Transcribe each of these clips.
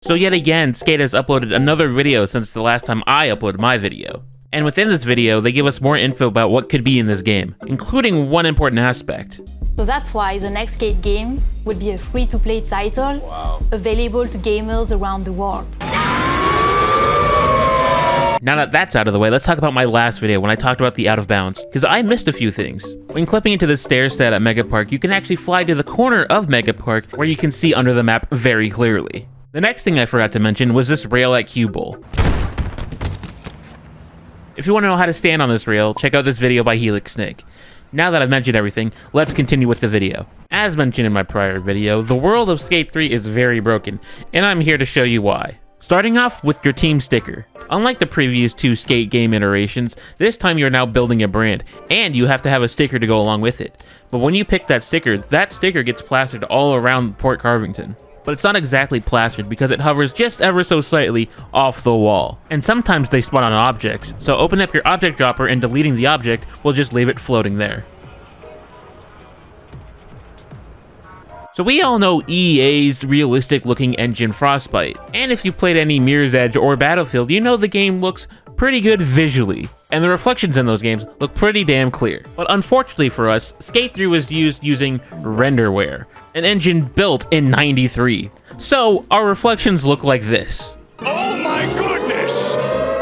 So yet again, Skate has uploaded another video since the last time I uploaded my video. And within this video, they give us more info about what could be in this game, including one important aspect. So that's why the next Skate game will be a free-to-play title available to gamers around the world. Now that that's out of the way, let's talk about my last video when I talked about the out of bounds, because I missed a few things. When clipping into the stair set at Mega Park, you can actually fly to the corner of Mega Park where you can see under the map very clearly. The next thing I forgot to mention was this rail at Cue Bowl. If you want to know how to stand on this rail, check out this video by Helix Snake. Now that I've mentioned everything, let's continue with the video. As mentioned in my prior video, the world of Skate 3 is very broken, and I'm here to show you why. Starting off with your team sticker. Unlike the previous two Skate game iterations, this time you're now building a brand, and you have to have a sticker to go along with it. But when you pick that sticker gets plastered all around Port Carvington. But it's not exactly plastered because it hovers just ever so slightly off the wall. And sometimes they spawn on objects, so open up your object dropper and deleting the object will just leave it floating there. So we all know EA's realistic looking engine Frostbite, and if you played any Mirror's Edge or Battlefield, you know the game looks pretty good visually, and the reflections in those games look pretty damn clear. But unfortunately for us, Skate 3 was using renderware, an engine built in '93. So our reflections look like this. Oh my goodness!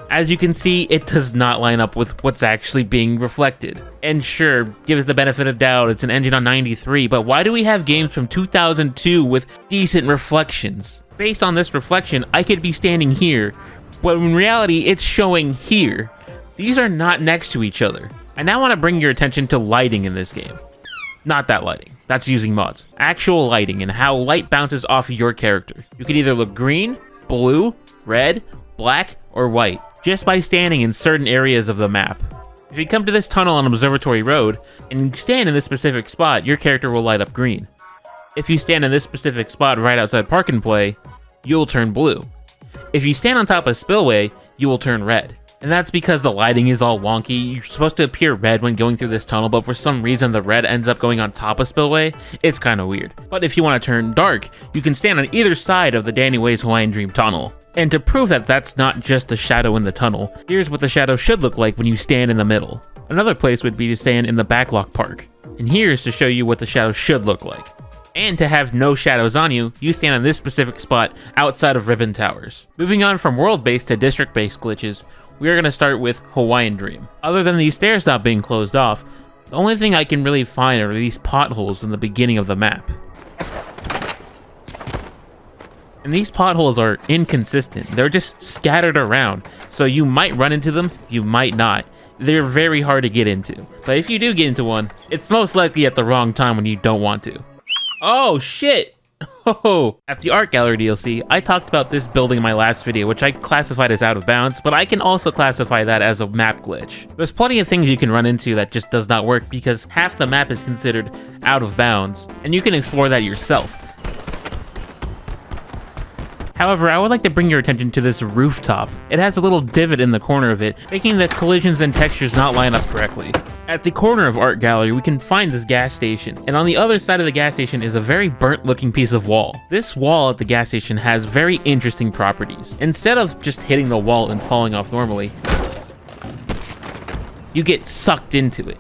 As you can see, it does not line up with what's actually being reflected. And sure, give us the benefit of doubt, it's an engine on '93, but why do we have games from 2002 with decent reflections? Based on this reflection, I could be standing here, but in reality, it's showing here. These are not next to each other. I now want to bring your attention to lighting in this game. Not that lighting, that's using mods. Actual lighting and how light bounces off of your character. You can either look green, blue, red, black, or white, just by standing in certain areas of the map. If you come to this tunnel on Observatory Road, and you stand in this specific spot, your character will light up green. If you stand in this specific spot right outside Park and Play, you'll turn blue. If you stand on top of Spillway, you will turn red. And that's because the lighting is all wonky. You're supposed to appear red when going through this tunnel, but for some reason the red ends up going on top of Spillway. It's kind of weird. But if you want to turn dark, you can stand on either side of the Danny Way's Hawaiian Dream tunnel. And to prove that that's not just a shadow in the tunnel, here's what the shadow should look like when you stand in the middle. Another place would be to stand in the Backlot Park. And here's to show you what the shadow should look like. And to have no shadows on you, you stand on this specific spot outside of Ribbon Towers. Moving on from world-based to district-based glitches, we are going to start with Hawaiian Dream. Other than these stairs not being closed off, the only thing I can really find are these potholes in the beginning of the map. And these potholes are inconsistent. They're just scattered around, so you might run into them, you might not. They're very hard to get into. But if you do get into one, it's most likely at the wrong time when you don't want to. Oh shit! Oh! At the Art Gallery DLC, I talked about this building in my last video, which I classified as out of bounds, but I can also classify that as a map glitch. There's plenty of things you can run into that just does not work because half the map is considered out of bounds, and you can explore that yourself. However, I would like to bring your attention to this rooftop. It has a little divot in the corner of it, making the collisions and textures not line up correctly. At the corner of Art Gallery, we can find this gas station, and on the other side of the gas station is a very burnt looking piece of wall. This wall at the gas station has very interesting properties. Instead of just hitting the wall and falling off normally, you get sucked into it.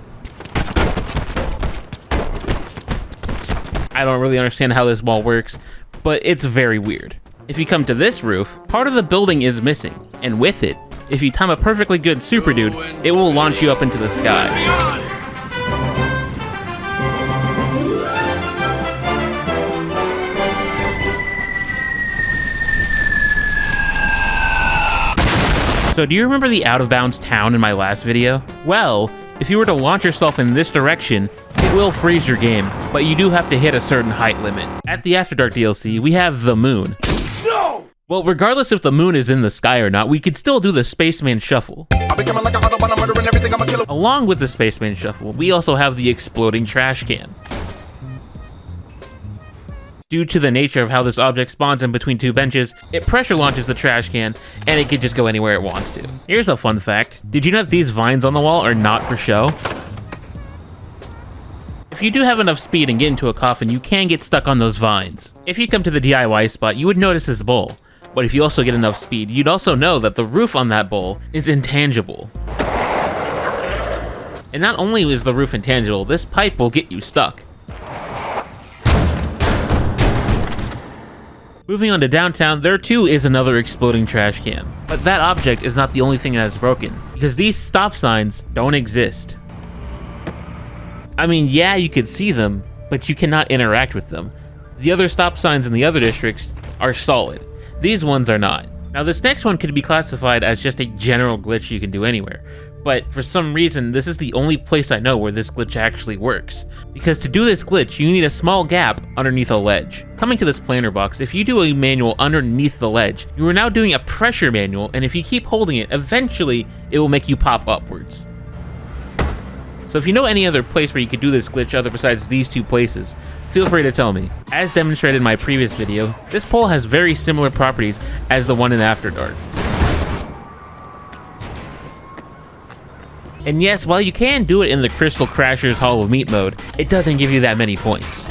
I don't really understand how this wall works, but it's very weird. If you come to this roof, part of the building is missing, and with it, if you time a perfectly good Super Dude, it will launch you up into the sky. So do you remember the out of bounds town in my last video? Well, if you were to launch yourself in this direction, it will freeze your game, but you do have to hit a certain height limit. At the After Dark DLC, we have the moon. Well, regardless if the moon is in the sky or not, we could still do the Spaceman Shuffle. Along with the Spaceman Shuffle, we also have the exploding trash can. Due to the nature of how this object spawns in between two benches, it pressure launches the trash can, and it can just go anywhere it wants to. Here's a fun fact. Did you know that these vines on the wall are not for show? If you do have enough speed and get into a coffin, you can get stuck on those vines. If you come to the DIY spot, you would notice this bowl. But if you also get enough speed, you'd also know that the roof on that bowl is intangible. And not only is the roof intangible, this pipe will get you stuck. Moving on to downtown, there too is another exploding trash can. But that object is not the only thing that is broken, because these stop signs don't exist. I mean, yeah, you could see them, but you cannot interact with them. The other stop signs in the other districts are solid. These ones are not. Now this next one could be classified as just a general glitch you can do anywhere, but for some reason this is the only place I know where this glitch actually works. Because to do this glitch you need a small gap underneath a ledge. Coming to this planner box, if you do a manual underneath the ledge, you are now doing a pressure manual, and if you keep holding it, eventually it will make you pop upwards. So if you know any other place where you could do this glitch other besides these two places, feel free to tell me. As demonstrated in my previous video, this pole has very similar properties as the one in After Dark. And yes, while you can do it in the Crystal Crashers Hall of Meat mode, it doesn't give you that many points.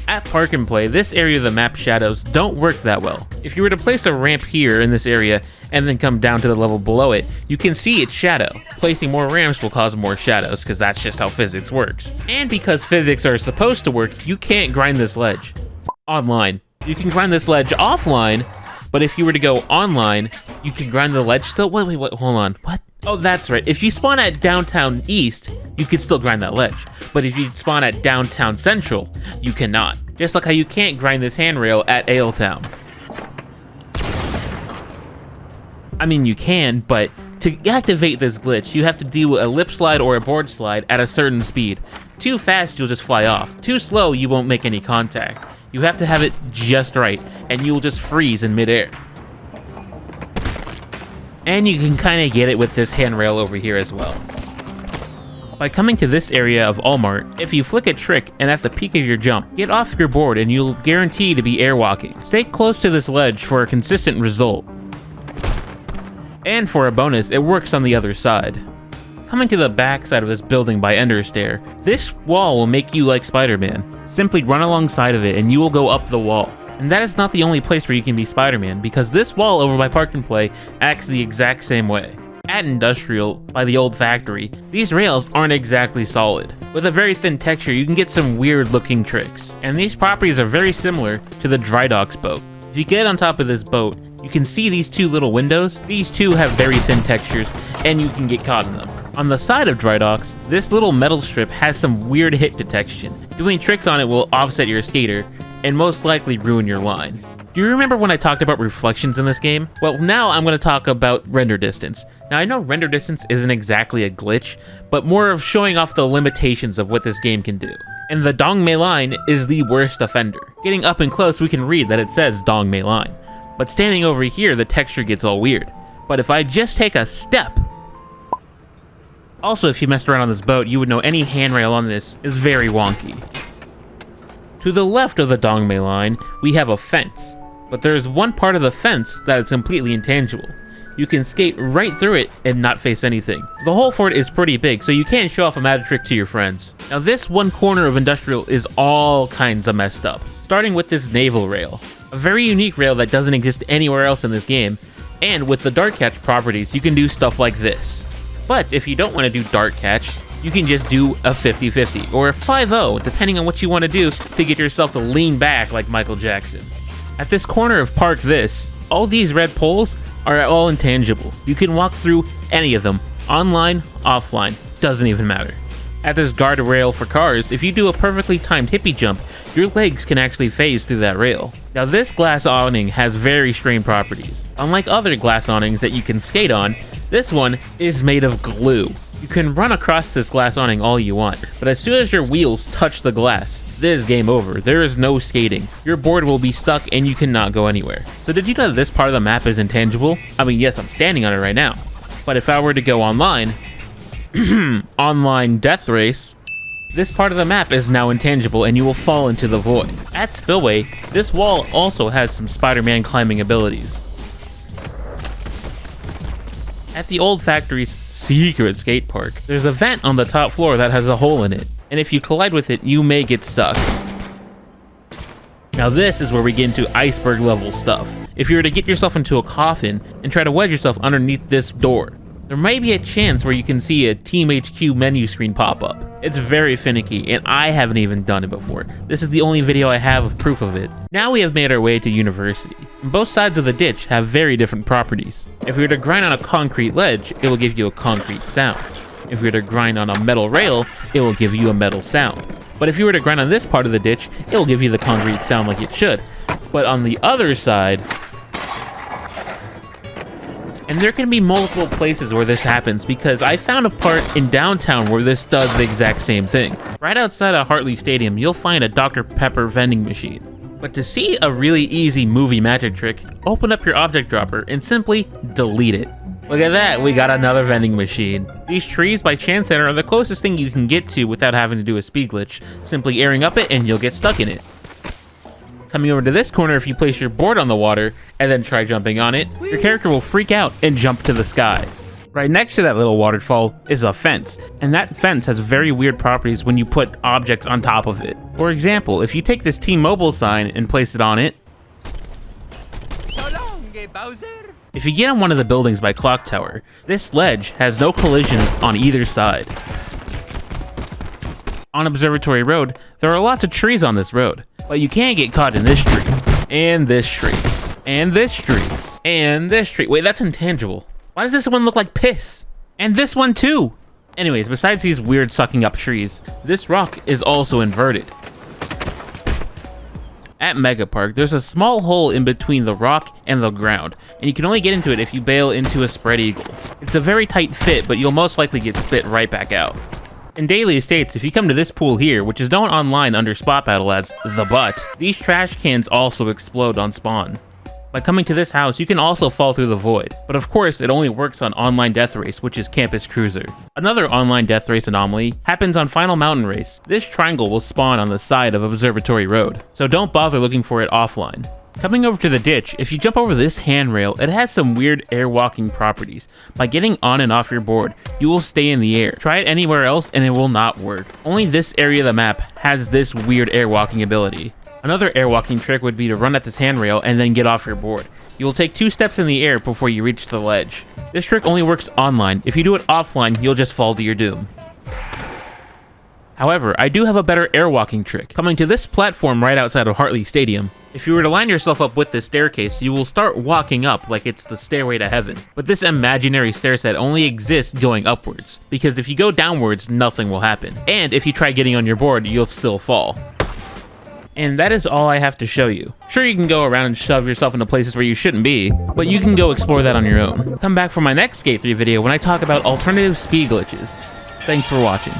At Park and Play, this area of the map shadows don't work that well. If you were to place a ramp here in this area and then come down to the level below it, you can see its shadow. Placing more ramps will cause more shadows, because that's just how physics works. And because physics are supposed to work, you can't grind this ledge online. You can grind this ledge offline, but if you were to go online, you can grind the ledge still. Wait, hold on. What? Oh, that's right. If you spawn at Downtown East, you could still grind that ledge. But if you spawn at Downtown Central, you cannot. Just like how you can't grind this handrail at Aletown. I mean, you can, but to activate this glitch, you have to do a lip slide or a board slide at a certain speed. Too fast, you'll just fly off. Too slow, you won't make any contact. You have to have it just right, and you'll just freeze in midair. And you can kind of get it with this handrail over here as well. By coming to this area of Allmart, if you flick a trick and at the peak of your jump, get off your board and you'll guarantee to be airwalking. Stay close to this ledge for a consistent result. And for a bonus, it works on the other side. Coming to the back side of this building by Ender Stair, this wall will make you like Spider-Man. Simply run alongside of it and you will go up the wall. And that is not the only place where you can be Spider-Man, because this wall over by Park and Play acts the exact same way. At Industrial, by the old factory, these rails aren't exactly solid. With a very thin texture, you can get some weird looking tricks. And these properties are very similar to the Dry Dock's boat. If you get on top of this boat, you can see these two little windows. These two have very thin textures, and you can get caught in them. On the side of Dry Docks, this little metal strip has some weird hit detection. Doing tricks on it will offset your skater, and most likely ruin your line. Do you remember when I talked about reflections in this game? Well, now I'm going to talk about render distance. Now I know render distance isn't exactly a glitch, but more of showing off the limitations of what this game can do. And the Dongmei line is the worst offender. Getting up and close, we can read that it says Dongmei line. But standing over here, the texture gets all weird. But if I just take a step... Also, if you messed around on this boat, you would know any handrail on this is very wonky. To the left of the Dongmei line, we have a fence, but there's one part of the fence that is completely intangible. You can skate right through it and not face anything. The hole for it is pretty big, so you can show off a magic trick to your friends. Now this one corner of Industrial is all kinds of messed up, starting with this naval rail. A very unique rail that doesn't exist anywhere else in this game, and with the Dark Catch properties, you can do stuff like this. But if you don't want to do Dark Catch, you can just do a 50-50 or a 5-0, depending on what you want to do to get yourself to lean back like Michael Jackson. At this corner of Park This, all these red poles are all intangible. You can walk through any of them, online, offline, doesn't even matter. At this guardrail for cars, if you do a perfectly timed hippie jump, your legs can actually phase through that rail. Now this glass awning has very strange properties. Unlike other glass awnings that you can skate on, this one is made of glue. You can run across this glass awning all you want, but as soon as your wheels touch the glass, this is game over. There is no skating. Your board will be stuck and you cannot go anywhere. So did you know that this part of the map is intangible? I mean, yes, I'm standing on it right now, but if I were to go online, online death race, this part of the map is now intangible and you will fall into the void. At Spillway, this wall also has some Spider-Man climbing abilities. At the old factory's secret skate park, there's a vent on the top floor that has a hole in it, and if you collide with it, you may get stuck. Now this is where we get into Iceberg level stuff. if you were to get yourself into a coffin and try to wedge yourself underneath this door, there might be a chance where you can see a Team HQ menu screen pop up. It's very finicky, and I haven't even done it before. This is the only video I have of proof of it. Now we have made our way to University. Both sides of the ditch have very different properties. If we were to grind on a concrete ledge, it will give you a concrete sound. If we were to grind on a metal rail, it will give you a metal sound. But if you were to grind on this part of the ditch, it will give you the concrete sound like it should. But on the other side, and there can be multiple places where this happens because I found a part in downtown where this does the exact same thing. Right outside of Hartley Stadium, you'll find a Dr. Pepper vending machine. But to see a really easy movie magic trick, open up your object dropper and simply delete it. Look at that, we got another vending machine. These trees by Chance Center are the closest thing you can get to without having to do a speed glitch. Simply airing up it and you'll get stuck in it. Coming over to this corner, if you place your board on the water and then try jumping on it, your character will freak out and jump to the sky. Right next to that little waterfall is a fence, and that fence has very weird properties when you put objects on top of it. For example, if you take this T-Mobile sign and place it on it, if you get on one of the buildings by Clock Tower, this ledge has no collision on either side. On Observatory Road, there are lots of trees on this road, but you can't get caught in this tree, and this tree, and this tree, and this tree. Wait, that's Intangible. Why does this one look like piss? And this one too! Anyways, besides these weird sucking up trees, this rock is also inverted. At Mega Park, there's a small hole in between the rock and the ground, and you can only get into it if you bail into a spread eagle. It's a very tight fit, but you'll most likely get spit right back out. In Daily Estates, if you come to this pool here, which is known online under Spot Battle as The Butt, these trash cans also explode on spawn. By coming to this house, you can also fall through the void, but of course it only works on Online Death Race, which is Campus Cruiser. Another Online Death Race anomaly happens on Final Mountain Race. This triangle will spawn on the side of Observatory Road, so don't bother looking for it offline. Coming over to the ditch, if you jump over this handrail, it has some weird airwalking properties. By getting on and off your board, you will stay in the air. Try it anywhere else and it will not work. Only this area of the map has this weird airwalking ability. Another airwalking trick would be to run at this handrail and then get off your board. You will take 2 steps in the air before you reach the ledge. This trick only works online. If you do it offline, you'll just fall to your doom. However, I do have a better airwalking trick. Coming to this platform right outside of Hartley Stadium, if you were to line yourself up with this staircase, you will start walking up like it's the stairway to heaven. But this imaginary stair set only exists going upwards, because if you go downwards, nothing will happen. And if you try getting on your board, you'll still fall. And that is all I have to show you. Sure, you can go around and shove yourself into places where you shouldn't be, but you can go explore that on your own. Come back for my next Skate 3 video when I talk about alternative speed glitches. Thanks for watching.